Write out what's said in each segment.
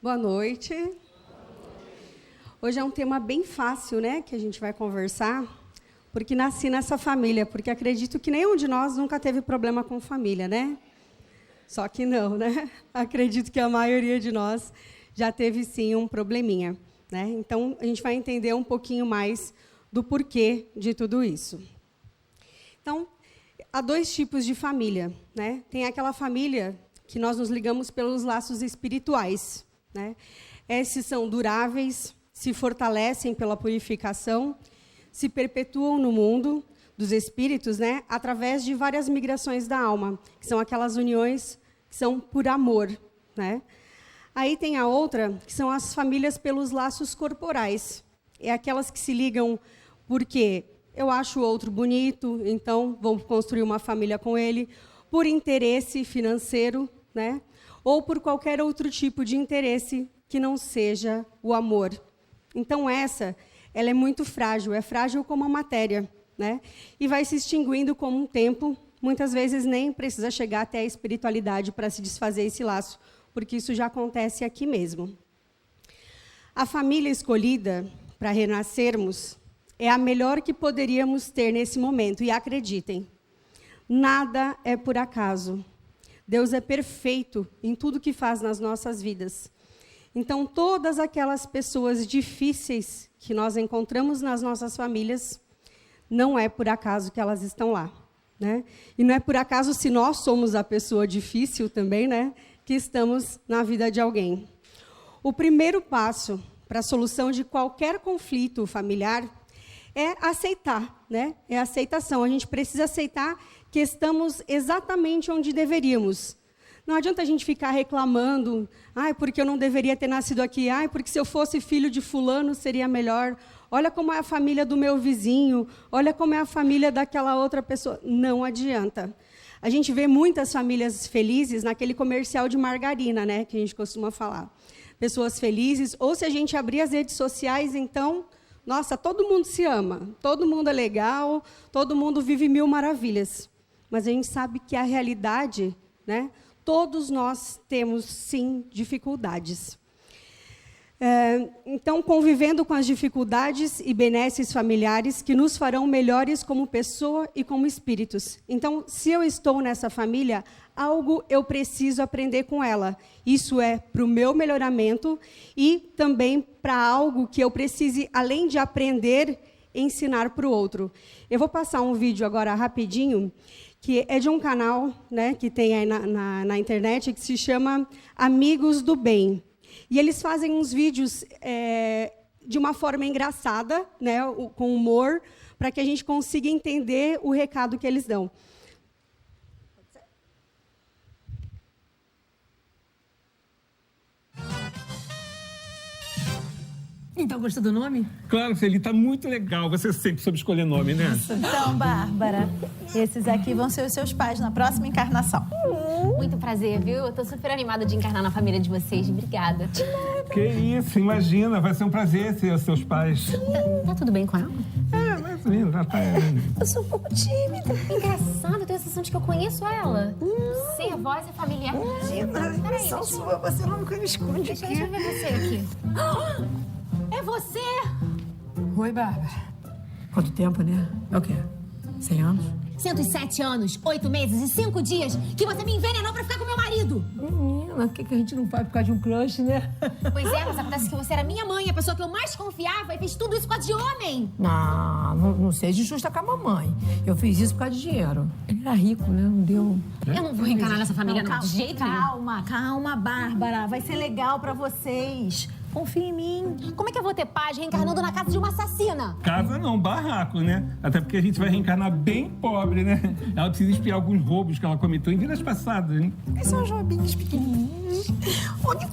Boa noite. Hoje é um tema bem fácil, né, que a gente vai conversar, porque nasci nessa família, porque acredito que nenhum de nós nunca teve problema com família, né? Só que não, né? Acredito que a maioria de nós já teve, sim, um probleminha, né? Então, a gente vai entender um pouquinho mais do porquê de tudo isso. Então, há dois tipos de família, né? Tem aquela família que nós nos ligamos pelos laços espirituais, né? Esses são duráveis, se fortalecem pela purificação, se perpetuam no mundo dos espíritos, né? Através de várias migrações da alma, que são aquelas uniões que são por amor, né? Aí tem a outra, que são as famílias pelos laços corporais. É aquelas que se ligam porque eu acho o outro bonito, então vamos construir uma família com ele, por interesse financeiro, né? Ou por qualquer outro tipo de interesse que não seja o amor. Então, ela é muito frágil, é frágil como a matéria, né? E vai se extinguindo com um tempo, muitas vezes nem precisa chegar até a espiritualidade para se desfazer esse laço, porque isso já acontece aqui mesmo. A família escolhida para renascermos é a melhor que poderíamos ter nesse momento, e acreditem, nada é por acaso. Deus é perfeito em tudo que faz nas nossas vidas. Então, todas aquelas pessoas difíceis que nós encontramos nas nossas famílias, não é por acaso que elas estão lá, né? E não é por acaso se nós somos a pessoa difícil também, né, que estamos na vida de alguém. O primeiro passo para a solução de qualquer conflito familiar é aceitar, né? É a aceitação. A gente precisa aceitar que estamos exatamente onde deveríamos. Não adianta a gente ficar reclamando, porque eu não deveria ter nascido aqui, porque se eu fosse filho de fulano seria melhor. Olha como é a família do meu vizinho, olha como é a família daquela outra pessoa. Não adianta. A gente vê muitas famílias felizes naquele comercial de margarina, né, que a gente costuma falar. Pessoas felizes, ou se a gente abrir as redes sociais, então, nossa, todo mundo se ama, todo mundo é legal, todo mundo vive mil maravilhas. Mas a gente sabe que a realidade, né, todos nós temos, sim, dificuldades. Então, convivendo com as dificuldades e benesses familiares que nos farão melhores como pessoa e como espíritos. Então, se eu estou nessa família, algo eu preciso aprender com ela. Isso é para o meu melhoramento e também para algo que eu precise, além de aprender, ensinar para o outro. Eu vou passar um vídeo agora rapidinho, que é de um canal, né, que tem aí na internet, que se chama Amigos do Bem. E eles fazem uns vídeos de uma forma engraçada, né, com humor, para que a gente consiga entender o recado que eles dão. Então, gostou do nome? Claro, Feli, tá muito legal. Você sempre soube escolher nome, né? Então, Bárbara, esses aqui vão ser os seus pais na próxima encarnação. Muito prazer, viu? Eu tô super animada de encarnar na família de vocês. Obrigada. Que isso, imagina. Vai ser um prazer ser os seus pais. Tá tudo bem com ela? Mais ou menos, já tá... Eu sou um pouco tímida. Engraçado, eu tenho a sensação de que eu conheço ela. Ser voz é familiar. Peraí, Só sua, você nunca me esconde deixa aqui. eu ver você aqui. É você? Oi, Bárbara. Quanto tempo, né? É o quê? 100 anos? 107 anos, 8 meses e 5 dias que você me envenenou pra ficar com meu marido. Menina, o que a gente não faz por causa de um crush, né? Pois é, mas acontece que você era minha mãe, a pessoa que eu mais confiava, e fez tudo isso por causa de homem. Não seja injusta com a mamãe. Eu fiz isso por causa de dinheiro. Ele era rico, né? Não deu... Eu não vou reencarnar nessa família, não, de jeito nenhum. Calma, Bárbara. Vai ser legal pra vocês. Confia em mim. Como é que eu vou ter paz reencarnando na casa de uma assassina? Casa não, barraco, né? Até porque a gente vai reencarnar bem pobre, né? Ela precisa espiar alguns roubos que ela cometeu em vidas passadas, né? Esses são joguinhos pequenininhos. Onde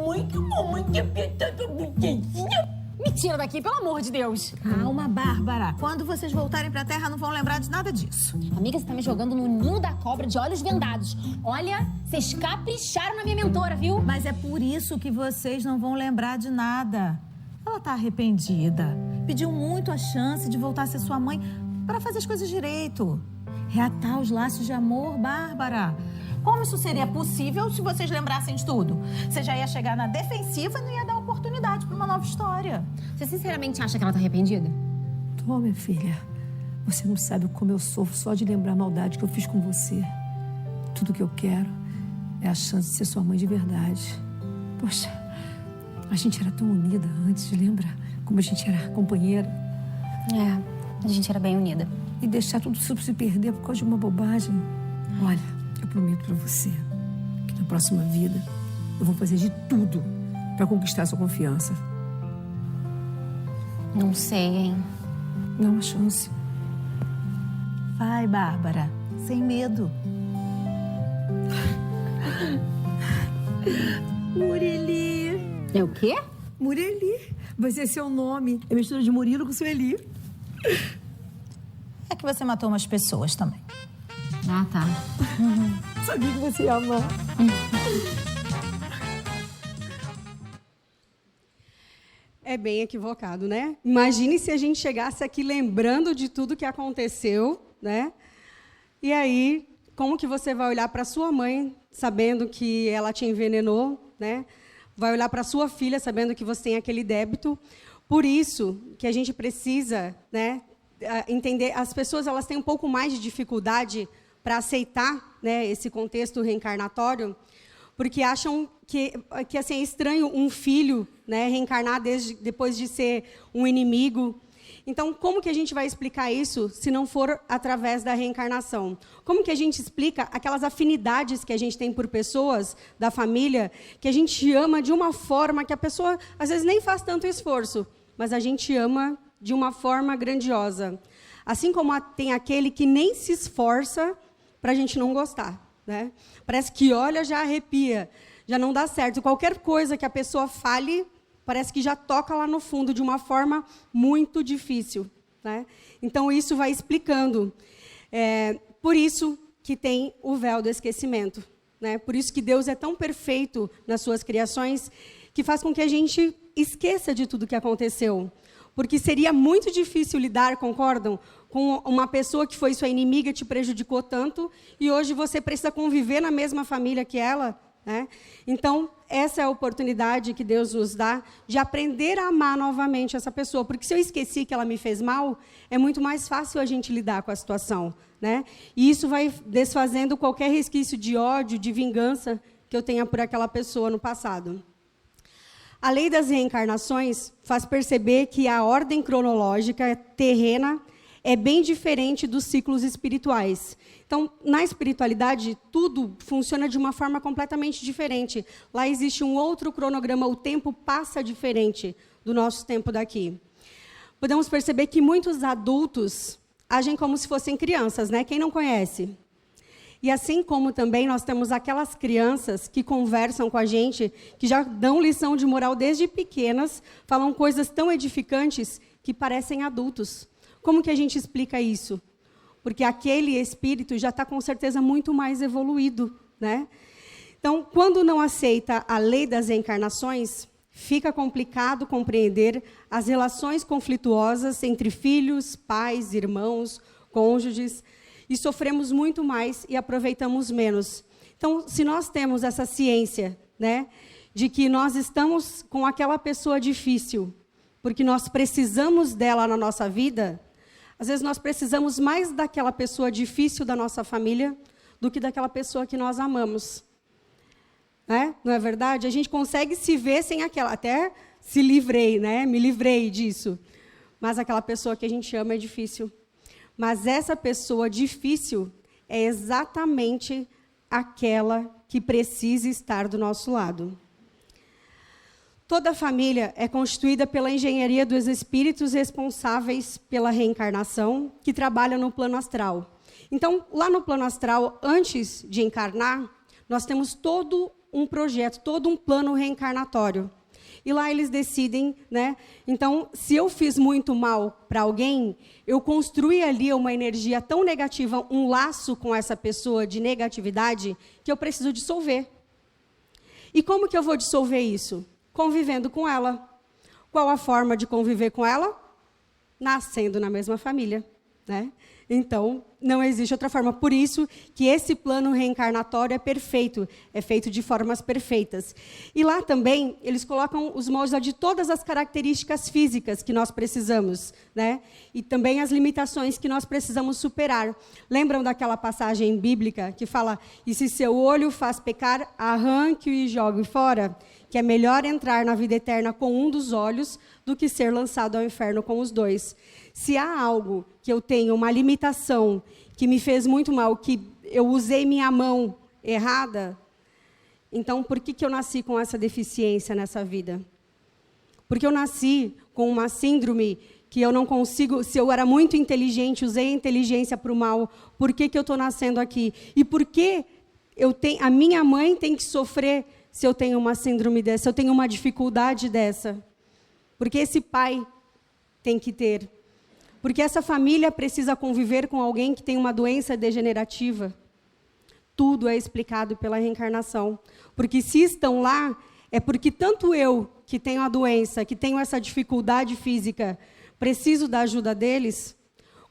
muito mamãe que apertada pequenininha. Me tira daqui, pelo amor de Deus. Calma, Bárbara. Quando vocês voltarem pra Terra, não vão lembrar de nada disso. Amiga, você tá me jogando no ninho da cobra de olhos vendados. Olha, vocês capricharam na minha mentora, viu? Mas é por isso que vocês não vão lembrar de nada. Ela tá arrependida. Pediu muito a chance de voltar a ser sua mãe para fazer as coisas direito. Reatar os laços de amor, Bárbara. Como isso seria possível se vocês lembrassem de tudo? Você já ia chegar na defensiva e não ia dar oportunidade para uma nova história. Você sinceramente acha que ela tá arrependida? Tô, minha filha. Você não sabe como eu sofro só de lembrar a maldade que eu fiz com você. Tudo que eu quero é a chance de ser sua mãe de verdade. Poxa, a gente era tão unida antes, lembra? Como a gente era companheira. A gente era bem unida. E deixar tudo isso se perder por causa de uma bobagem. Olha, eu prometo pra você que na próxima vida eu vou fazer de tudo pra conquistar sua confiança. Não sei, hein? Não há uma chance. Vai, Bárbara, sem medo. Mureli. É o quê? Mureli. Vai ser seu nome. É mistura de Murilo com Sueli. É que você matou umas pessoas também. Ah, tá. Sabia que você ia amar. É bem equivocado, né? Imagine se a gente chegasse aqui lembrando de tudo que aconteceu, né? E aí, como que você vai olhar para sua mãe sabendo que ela te envenenou, né? Vai olhar para sua filha sabendo que você tem aquele débito. Por isso que a gente precisa, né, entender, as pessoas elas têm um pouco mais de dificuldade para aceitar, né, esse contexto reencarnatório, porque acham que assim, é estranho um filho, né, reencarnar depois de ser um inimigo. Então, como que a gente vai explicar isso se não for através da reencarnação? Como que a gente explica aquelas afinidades que a gente tem por pessoas da família, que a gente ama de uma forma que a pessoa, às vezes, nem faz tanto esforço, mas a gente ama de uma forma grandiosa. Assim como tem aquele que nem se esforça para a gente não gostar, né? Parece que olha, já arrepia, já não dá certo. Qualquer coisa que a pessoa fale, parece que já toca lá no fundo de uma forma muito difícil, né? Então, isso vai explicando. Por isso que tem o véu do esquecimento, né? Por isso que Deus é tão perfeito nas suas criações, que faz com que a gente esqueça de tudo que aconteceu. Porque seria muito difícil lidar, concordam? Com uma pessoa que foi sua inimiga, te prejudicou tanto, e hoje você precisa conviver na mesma família que ela, né? Então, essa é a oportunidade que Deus nos dá de aprender a amar novamente essa pessoa. Porque se eu esqueci que ela me fez mal, é muito mais fácil a gente lidar com a situação, né? E isso vai desfazendo qualquer resquício de ódio, de vingança que eu tenha por aquela pessoa no passado. A lei das reencarnações faz perceber que a ordem cronológica terrena é bem diferente dos ciclos espirituais. Então, na espiritualidade, tudo funciona de uma forma completamente diferente. Lá existe um outro cronograma, o tempo passa diferente do nosso tempo daqui. Podemos perceber que muitos adultos agem como se fossem crianças, né? Quem não conhece? E assim como também nós temos aquelas crianças que conversam com a gente, que já dão lição de moral desde pequenas, falam coisas tão edificantes que parecem adultos. Como que a gente explica isso? Porque aquele espírito já está, com certeza, muito mais evoluído, né? Então, quando não aceita a lei das reencarnações, fica complicado compreender as relações conflituosas entre filhos, pais, irmãos, cônjuges, e sofremos muito mais e aproveitamos menos. Então, se nós temos essa ciência, né, de que nós estamos com aquela pessoa difícil, porque nós precisamos dela na nossa vida, às vezes nós precisamos mais daquela pessoa difícil da nossa família do que daquela pessoa que nós amamos. Né? Não é verdade? A gente consegue se ver sem aquela, até se livrei, né? Me livrei disso. Mas aquela pessoa que a gente ama é difícil. Mas essa pessoa difícil é exatamente aquela que precisa estar do nosso lado. Toda família é constituída pela engenharia dos espíritos responsáveis pela reencarnação, que trabalham no plano astral. Então, lá no plano astral, antes de encarnar, nós temos todo um projeto, todo um plano reencarnatório. E lá eles decidem, né? Então, se eu fiz muito mal para alguém, eu construí ali uma energia tão negativa, um laço com essa pessoa de negatividade, que eu preciso dissolver. E como que eu vou dissolver isso? Convivendo com ela. Qual a forma de conviver com ela? Nascendo na mesma família. né? Então, não existe outra forma. Por isso que esse plano reencarnatório é perfeito, é feito de formas perfeitas. E lá também, eles colocam os moldes de todas as características físicas que nós precisamos, né? E também as limitações que nós precisamos superar. Lembram daquela passagem bíblica que fala, e se seu olho faz pecar, arranque-o e jogue fora? Que é melhor entrar na vida eterna com um dos olhos do que ser lançado ao inferno com os dois. Se há algo que eu tenho, uma limitação, que me fez muito mal, que eu usei minha mão errada, então por que eu nasci com essa deficiência nessa vida? Porque eu nasci com uma síndrome que eu não consigo, se eu era muito inteligente, usei a inteligência para o mal, por que eu estou nascendo aqui? E por que a minha mãe tem que sofrer se eu tenho uma síndrome dessa, se eu tenho uma dificuldade dessa? Porque esse pai tem que ter. Porque essa família precisa conviver com alguém que tem uma doença degenerativa. Tudo é explicado pela reencarnação. Porque se estão lá, é porque tanto eu, que tenho a doença, que tenho essa dificuldade física, preciso da ajuda deles,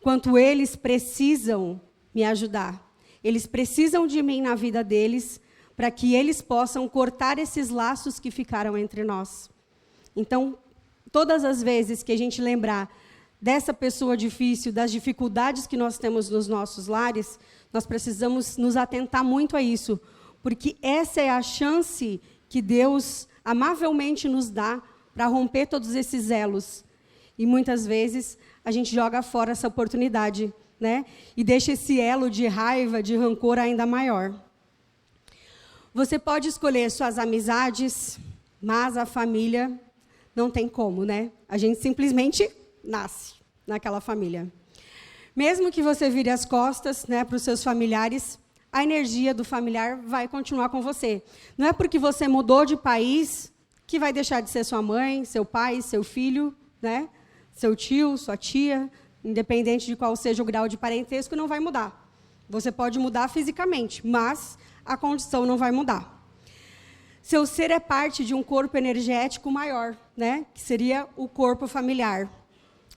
quanto eles precisam me ajudar. Eles precisam de mim na vida deles, para que eles possam cortar esses laços que ficaram entre nós. Então, todas as vezes que a gente lembrar dessa pessoa difícil, das dificuldades que nós temos nos nossos lares, nós precisamos nos atentar muito a isso, porque essa é a chance que Deus amavelmente nos dá para romper todos esses elos. E muitas vezes a gente joga fora essa oportunidade, né? E deixa esse elo de raiva, de rancor ainda maior. Você pode escolher suas amizades, mas a família não tem como, né? A gente simplesmente nasce naquela família. Mesmo que você vire as costas, né, para os seus familiares, a energia do familiar vai continuar com você. Não é porque você mudou de país que vai deixar de ser sua mãe, seu pai, seu filho, né? Seu tio, sua tia, independente de qual seja o grau de parentesco, não vai mudar. Você pode mudar fisicamente, mas a condição não vai mudar. Seu ser é parte de um corpo energético maior, né? Que seria o corpo familiar.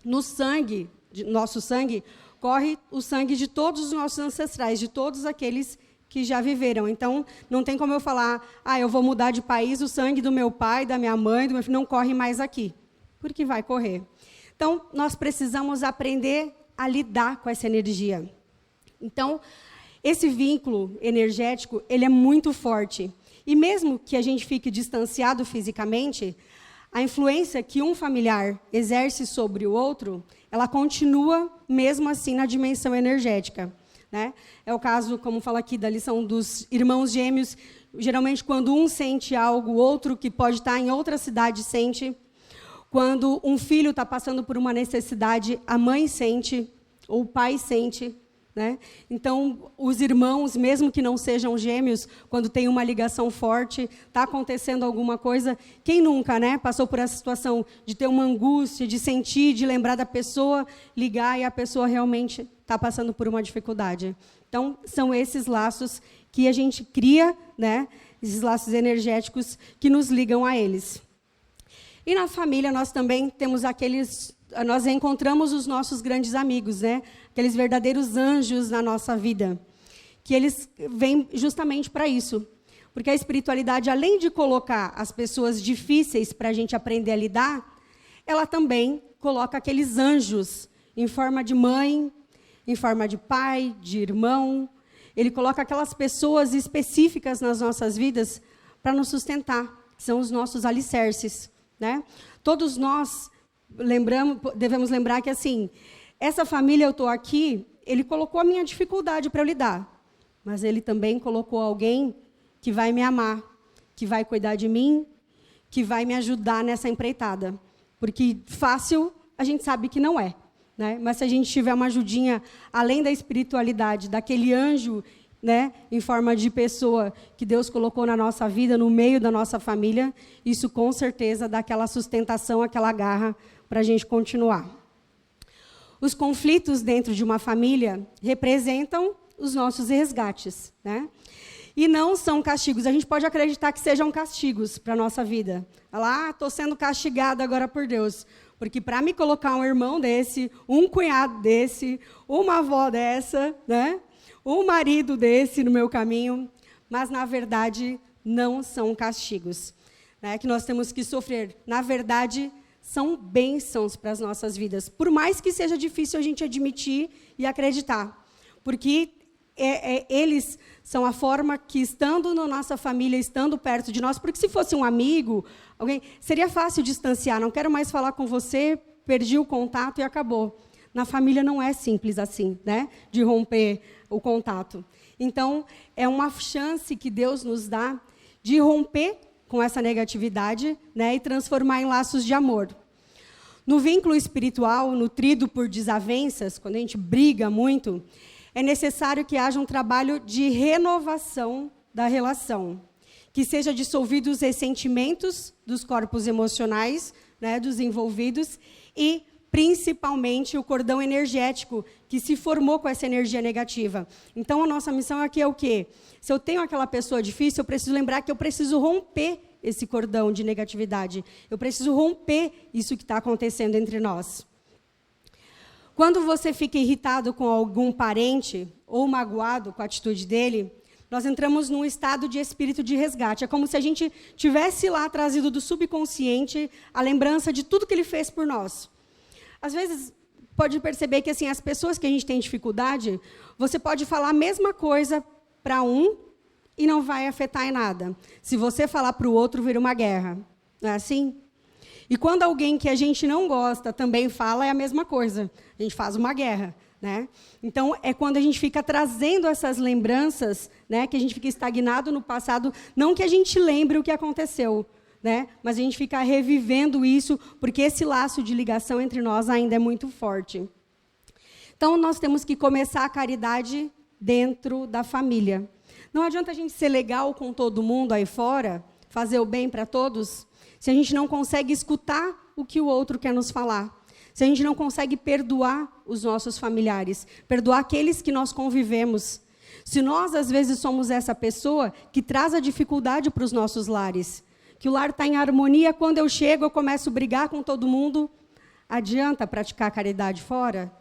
No sangue, nosso sangue, corre o sangue de todos os nossos ancestrais, de todos aqueles que já viveram. Então, não tem como eu falar, eu vou mudar de país, o sangue do meu pai, da minha mãe, do meu filho, não corre mais aqui, porque vai correr. Então, nós precisamos aprender a lidar com essa energia. Então, esse vínculo energético, ele é muito forte. E mesmo que a gente fique distanciado fisicamente, a influência que um familiar exerce sobre o outro, ela continua mesmo assim na dimensão energética, né? É o caso, como fala aqui, da lição dos irmãos gêmeos. Geralmente, quando um sente algo, o outro, que pode estar em outra cidade, sente. Quando um filho está passando por uma necessidade, a mãe sente, ou o pai sente, né? Então, os irmãos, mesmo que não sejam gêmeos, quando tem uma ligação forte, está acontecendo alguma coisa, quem nunca, né, passou por essa situação de ter uma angústia, de sentir, de lembrar da pessoa, ligar e a pessoa realmente está passando por uma dificuldade. Então, são esses laços que a gente cria, né, esses laços energéticos que nos ligam a eles. E na família nós também temos nós encontramos os nossos grandes amigos, né? Aqueles verdadeiros anjos na nossa vida, que eles vêm justamente para isso. Porque a espiritualidade, além de colocar as pessoas difíceis para a gente aprender a lidar, ela também coloca aqueles anjos em forma de mãe, em forma de pai, de irmão. Ele coloca aquelas pessoas específicas nas nossas vidas para nos sustentar, que são os nossos alicerces, né? Todos nós devemos lembrar que, assim, essa família, eu estou aqui, ele colocou a minha dificuldade para eu lidar, mas ele também colocou alguém que vai me amar, que vai cuidar de mim, que vai me ajudar nessa empreitada. Porque fácil, a gente sabe que não é, né? Mas se a gente tiver uma ajudinha, além da espiritualidade, daquele anjo, né, em forma de pessoa que Deus colocou na nossa vida, no meio da nossa família, isso com certeza dá aquela sustentação, aquela garra para a gente continuar. Os conflitos dentro de uma família representam os nossos resgates, né? E não são castigos. A gente pode acreditar que sejam castigos para a nossa vida. Estou sendo castigada agora por Deus. Porque para me colocar um irmão desse, um cunhado desse, uma avó dessa, né? Um marido desse no meu caminho, mas, na verdade, não são castigos, né, que nós temos que sofrer. Na verdade, são bênçãos para as nossas vidas, por mais que seja difícil a gente admitir e acreditar, porque eles são a forma que, estando na nossa família, estando perto de nós, porque se fosse um amigo, alguém, seria fácil distanciar, não quero mais falar com você, perdi o contato e acabou. Na família não é simples assim, né, de romper o contato. Então, é uma chance que Deus nos dá de romper com essa negatividade, né, e transformar em laços de amor. No vínculo espiritual, nutrido por desavenças, quando a gente briga muito, é necessário que haja um trabalho de renovação da relação, que seja dissolvido os ressentimentos dos corpos emocionais, né, dos envolvidos, e principalmente o cordão energético que se formou com essa energia negativa. Então, a nossa missão aqui é o quê? Se eu tenho aquela pessoa difícil, eu preciso lembrar que eu preciso romper esse cordão de negatividade. Eu preciso romper isso que está acontecendo entre nós. Quando você fica irritado com algum parente ou magoado com a atitude dele, nós entramos num estado de espírito de resgate. É como se a gente tivesse lá trazido do subconsciente a lembrança de tudo que ele fez por nós. Às vezes, pode perceber que assim, as pessoas que a gente tem dificuldade, você pode falar a mesma coisa para um e não vai afetar em nada. Se você falar para o outro, vira uma guerra. Não é assim? E quando alguém que a gente não gosta também fala, é a mesma coisa. A gente faz uma guerra, né? Então, é quando a gente fica trazendo essas lembranças, né, que a gente fica estagnado no passado, não que a gente lembre o que aconteceu, né, mas a gente fica revivendo isso, porque esse laço de ligação entre nós ainda é muito forte. Então, nós temos que começar a caridade dentro da família. Não adianta a gente ser legal com todo mundo aí fora, fazer o bem para todos, se a gente não consegue escutar o que o outro quer nos falar, se a gente não consegue perdoar os nossos familiares, perdoar aqueles que nós convivemos, se nós, às vezes, somos essa pessoa que traz a dificuldade para os nossos lares, que o lar está em harmonia, quando eu chego, eu começo a brigar com todo mundo, adianta praticar a caridade fora?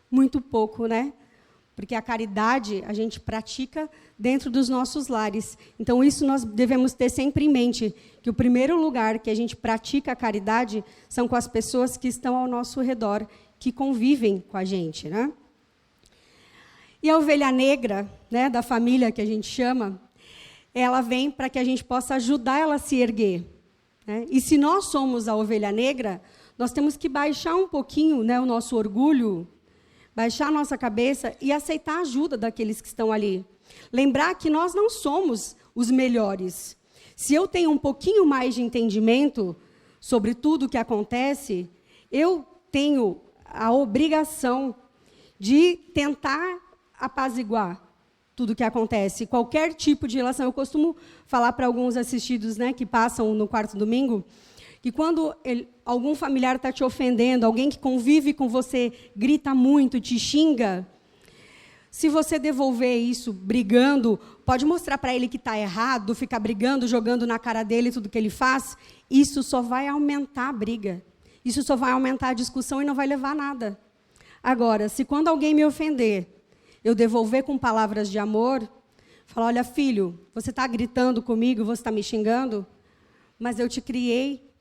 Muito pouco, né? Porque a caridade a gente pratica dentro dos nossos lares. Então, isso nós devemos ter sempre em mente, que o primeiro lugar que a gente pratica a caridade são com as pessoas que estão ao nosso redor, que convivem com a gente, né? E a ovelha negra, né, da família que a gente chama, ela vem para que a gente possa ajudar ela a se erguer, né? E se nós somos a ovelha negra, nós temos que baixar um pouquinho, né, o nosso orgulho, baixar a nossa cabeça e aceitar a ajuda daqueles que estão ali. Lembrar que nós não somos os melhores. Se eu tenho um pouquinho mais de entendimento sobre tudo o que acontece, eu tenho a obrigação de tentar apaziguar tudo o que acontece. Qualquer tipo de relação. Eu costumo falar para alguns assistidos, né, que passam no quarto domingo, que quando algum familiar está te ofendendo, alguém que convive com você grita muito, te xinga, se você devolver isso brigando, pode mostrar para ele que está errado, ficar brigando, jogando na cara dele tudo que ele faz, isso só vai aumentar a briga. Isso só vai aumentar a discussão e não vai levar a nada. Agora, se quando alguém me ofender, eu devolver com palavras de amor, falar, olha, filho, você está gritando comigo, você está me xingando, mas eu te criei,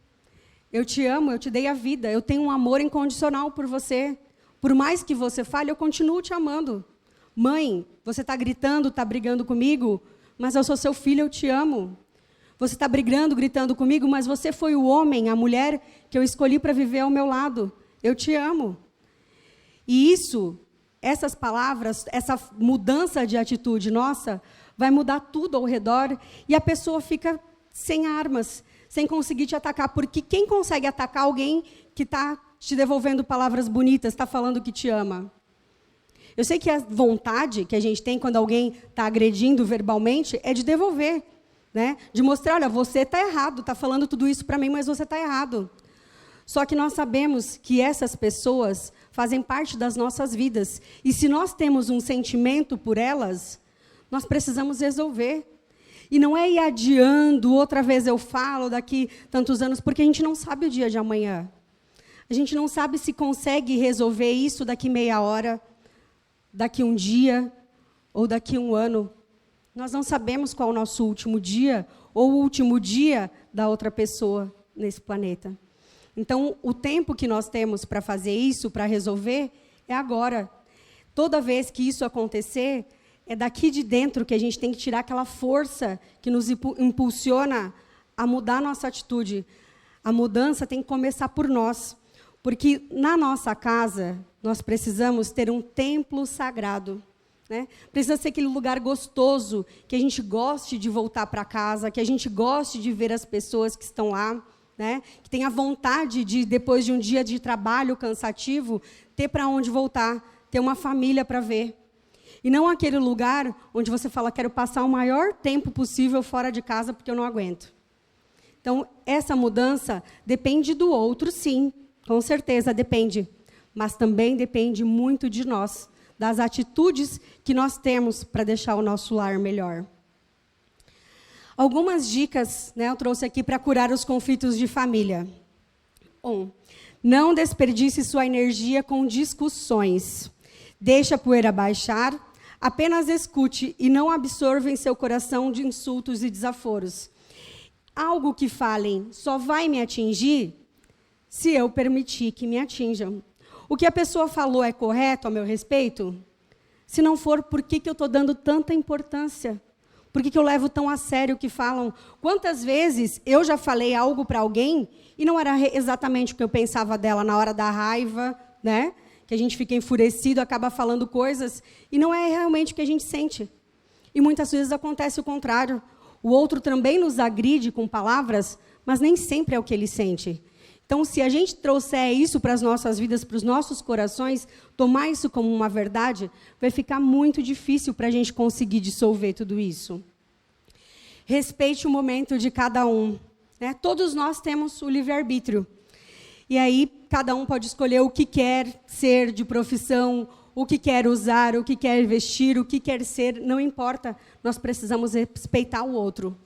eu te amo, eu te dei a vida, eu tenho um amor incondicional por você. Por mais que você fale, eu continuo te amando. Mãe, você está gritando, está brigando comigo, mas eu sou seu filho, eu te amo. Você está brigando, gritando comigo, mas você foi o homem, a mulher que eu escolhi para viver ao meu lado. Eu te amo. E isso, essas palavras, essa mudança de atitude nossa, vai mudar tudo ao redor e a pessoa fica sem armas, sem conseguir te atacar. Porque quem consegue atacar alguém que está te devolvendo palavras bonitas, está falando que te ama? Eu sei que a vontade que a gente tem quando alguém está agredindo verbalmente é de devolver, né? De mostrar, olha, você está errado, está falando tudo isso para mim, mas você está errado. Só que nós sabemos que essas pessoas fazem parte das nossas vidas. E se nós temos um sentimento por elas, nós precisamos resolver. E não é ir adiando, outra vez eu falo, daqui tantos anos, porque a gente não sabe o dia de amanhã. A gente não sabe se consegue resolver isso daqui meia hora, daqui um dia ou daqui um ano. Nós não sabemos qual é o nosso último dia ou o último dia da outra pessoa nesse planeta. Então, o tempo que nós temos para fazer isso, para resolver, é agora. Toda vez que isso acontecer, é daqui de dentro que a gente tem que tirar aquela força que nos impulsiona a mudar a nossa atitude. A mudança tem que começar por nós. Porque na nossa casa, nós precisamos ter um templo sagrado. Né? Precisa ser aquele lugar gostoso, que a gente goste de voltar para casa, que a gente goste de ver as pessoas que estão lá, né? Que tenha vontade de, depois de um dia de trabalho cansativo, ter para onde voltar, ter uma família para ver. E não aquele lugar onde você fala, quero passar o maior tempo possível fora de casa porque eu não aguento. Então, essa mudança depende do outro, sim, com certeza depende, mas também depende muito de nós, das atitudes que nós temos para deixar o nosso lar melhor. Algumas dicas, né, eu trouxe aqui para curar os conflitos de família. 1. Não desperdice sua energia com discussões. Deixe a poeira baixar, apenas escute e não absorva em seu coração de insultos e desaforos. Algo que falem só vai me atingir se eu permitir que me atinjam. O que a pessoa falou é correto a meu respeito? Se não for, por que eu estou dando tanta importância? Por que eu levo tão a sério o que falam? Quantas vezes eu já falei algo para alguém e não era exatamente o que eu pensava dela na hora da raiva, né? Que a gente fica enfurecido, acaba falando coisas, e não é realmente o que a gente sente. E muitas vezes acontece o contrário. O outro também nos agride com palavras, mas nem sempre é o que ele sente. Então, se a gente trouxer isso para as nossas vidas, para os nossos corações, tomar isso como uma verdade, vai ficar muito difícil para a gente conseguir dissolver tudo isso. Respeite o momento de cada um. Né? Todos nós temos o livre-arbítrio. E aí, cada um pode escolher o que quer ser de profissão, o que quer usar, o que quer vestir, o que quer ser, não importa. Nós precisamos respeitar o outro.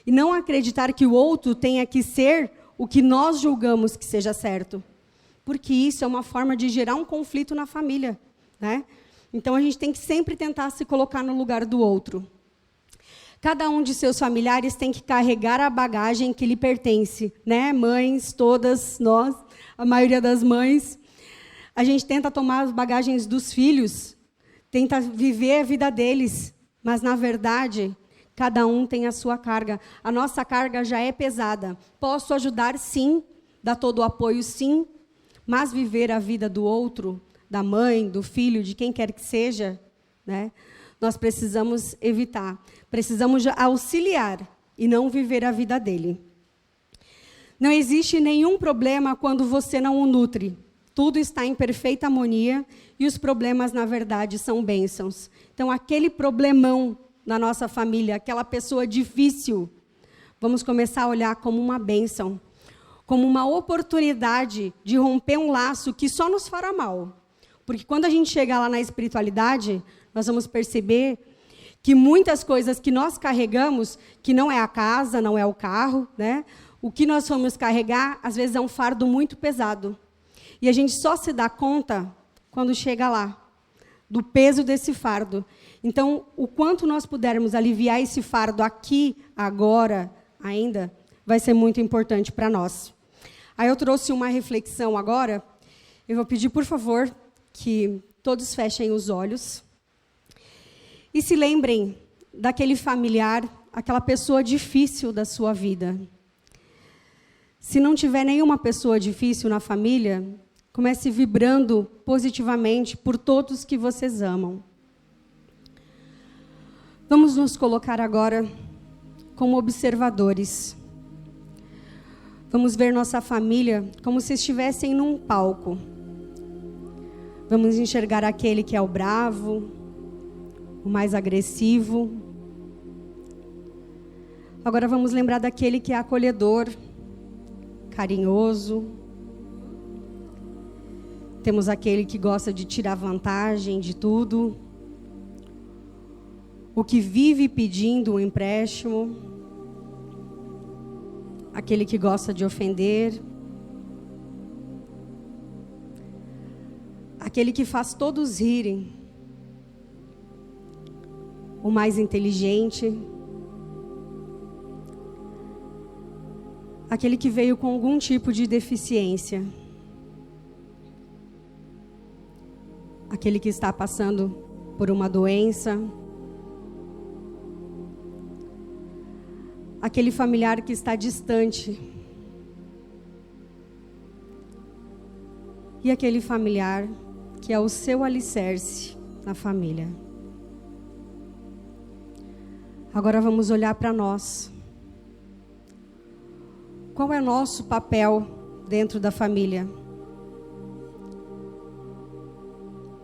E não acreditar que o outro tenha que ser o que nós julgamos que seja certo. Porque isso é uma forma de gerar um conflito na família. Né? Então, a gente tem que sempre tentar se colocar no lugar do outro. Cada um de seus familiares tem que carregar a bagagem que lhe pertence. Né? Mães, todas nós, a maioria das mães, a gente tenta tomar as bagagens dos filhos, tenta viver a vida deles, mas, na verdade, cada um tem a sua carga. A nossa carga já é pesada. Posso ajudar, sim, dar todo o apoio, sim, mas viver a vida do outro, da mãe, do filho, de quem quer que seja, né, nós precisamos evitar. Precisamos auxiliar e não viver a vida dele. Não existe nenhum problema quando você não o nutre. Tudo está em perfeita harmonia e os problemas, na verdade, são bênçãos. Então, aquele problemão na nossa família, aquela pessoa difícil, vamos começar a olhar como uma bênção, como uma oportunidade de romper um laço que só nos fará mal. Porque quando a gente chegar lá na espiritualidade, nós vamos perceber que muitas coisas que nós carregamos, que não é a casa, não é o carro, né? O que nós vamos carregar, às vezes é um fardo muito pesado. E a gente só se dá conta quando chega lá, do peso desse fardo. Então, o quanto nós pudermos aliviar esse fardo aqui, agora, ainda, vai ser muito importante para nós. Aí eu trouxe uma reflexão agora. Eu vou pedir, por favor, que todos fechem os olhos e se lembrem daquele familiar, aquela pessoa difícil da sua vida. Se não tiver nenhuma pessoa difícil na família, comece vibrando positivamente por todos que vocês amam. Vamos nos colocar agora como observadores. Vamos ver nossa família como se estivessem num palco. Vamos enxergar aquele que é o bravo, o mais agressivo. Agora vamos lembrar daquele que é acolhedor, carinhoso. Temos aquele que gosta de tirar vantagem de tudo. o que vive pedindo um empréstimo, aquele que gosta de ofender, aquele que faz todos rirem, o mais inteligente, aquele que veio com algum tipo de deficiência, aquele que está passando por uma doença, aquele familiar que está distante, e aquele familiar que é o seu alicerce na família. Agora vamos olhar para nós. Qual é nosso papel dentro da família?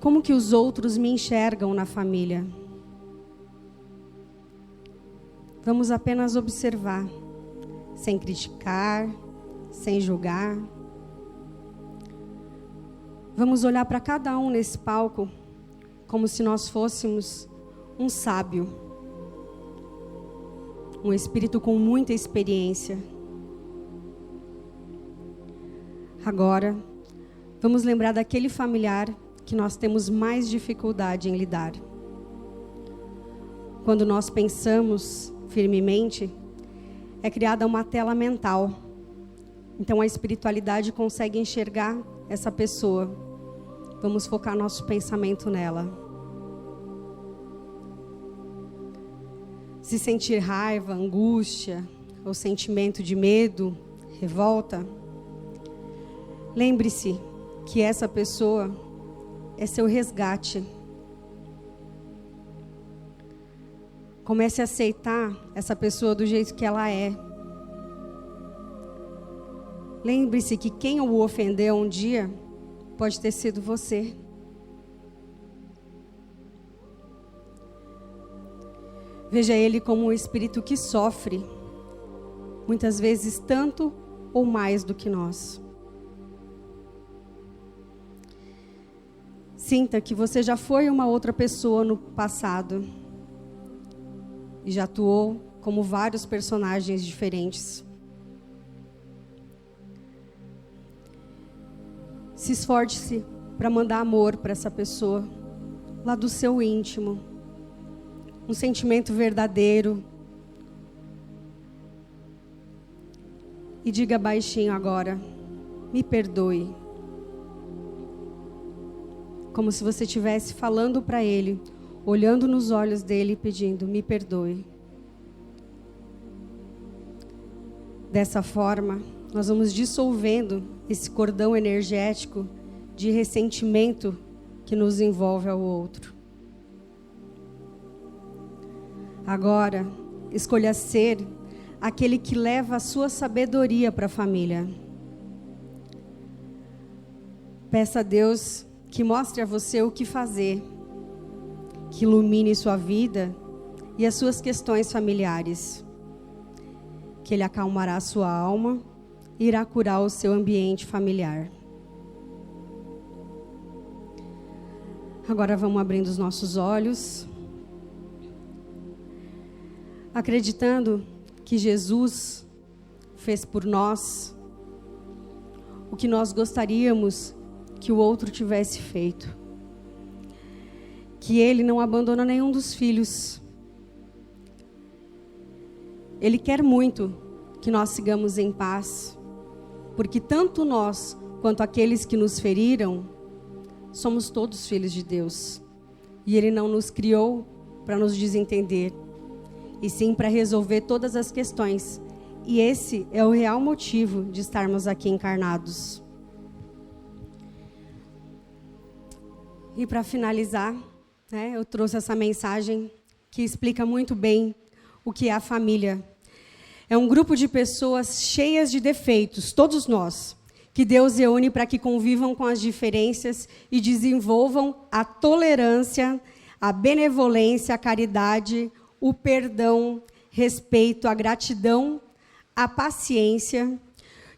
Como que os outros me enxergam na família? Vamos apenas observar, sem criticar, sem julgar. Vamos olhar para cada um nesse palco como se nós fôssemos um sábio, um espírito com muita experiência. Agora, vamos lembrar daquele familiar que nós temos mais dificuldade em lidar. Quando nós pensamos firmemente, é criada uma tela mental. Então a espiritualidade consegue enxergar essa pessoa. Vamos focar nosso pensamento nela. Se sentir raiva, angústia, ou sentimento de medo, revolta, lembre-se que essa pessoa é seu resgate. Comece a aceitar essa pessoa do jeito que ela é. Lembre-se que quem o ofendeu um dia pode ter sido você. Veja ele como um espírito que sofre, muitas vezes tanto ou mais do que nós. Sinta que você já foi uma outra pessoa no passado e já atuou como vários personagens diferentes. Se esforce para mandar amor para essa pessoa, lá do seu íntimo. Um sentimento verdadeiro. E diga baixinho agora: me perdoe. Como se você estivesse falando para ele, olhando nos olhos dele e pedindo: me perdoe. Dessa forma, nós vamos dissolvendo esse cordão energético de ressentimento que nos envolve ao outro. Agora, escolha ser aquele que leva a sua sabedoria para a família. Peça a Deus que mostre a você o que fazer, que ilumine sua vida e as suas questões familiares, que Ele acalmará a sua alma e irá curar o seu ambiente familiar. Agora vamos abrindo os nossos olhos, acreditando que Jesus fez por nós o que nós gostaríamos que o outro tivesse feito. Que Ele não abandona nenhum dos filhos. Ele quer muito que nós sigamos em paz, porque tanto nós quanto aqueles que nos feriram, somos todos filhos de Deus. E Ele não nos criou para nos desentender, e sim para resolver todas as questões. E esse é o real motivo de estarmos aqui encarnados. E para finalizar, eu trouxe essa mensagem que explica muito bem o que é a família. É um grupo de pessoas cheias de defeitos, todos nós, que Deus reúne para que convivam com as diferenças e desenvolvam a tolerância, a benevolência, a caridade, o perdão, respeito, a gratidão, a paciência,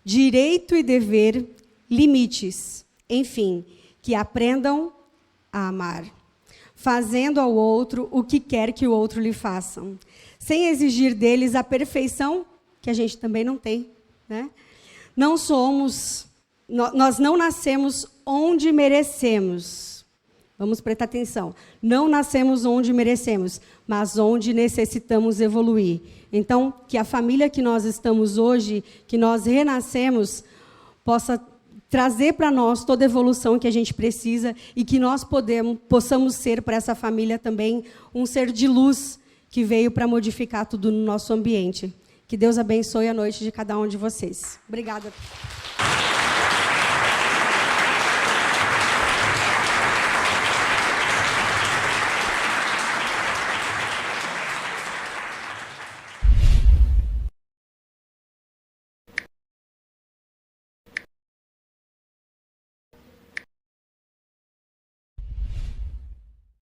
direito e dever, limites, enfim, que aprendam a amar. fazendo ao outro o que quer que o outro lhe faça, sem exigir deles a perfeição que a gente também não tem, né? Nós não nascemos onde merecemos. Vamos prestar atenção. Não nascemos onde merecemos, mas onde necessitamos evoluir. Então, que a família que nós estamos hoje, que nós renascemos, possa trazer para nós toda a evolução que a gente precisa e que nós possamos ser para essa família também um ser de luz que veio para modificar tudo no nosso ambiente. Que Deus abençoe a noite de cada um de vocês. Obrigada.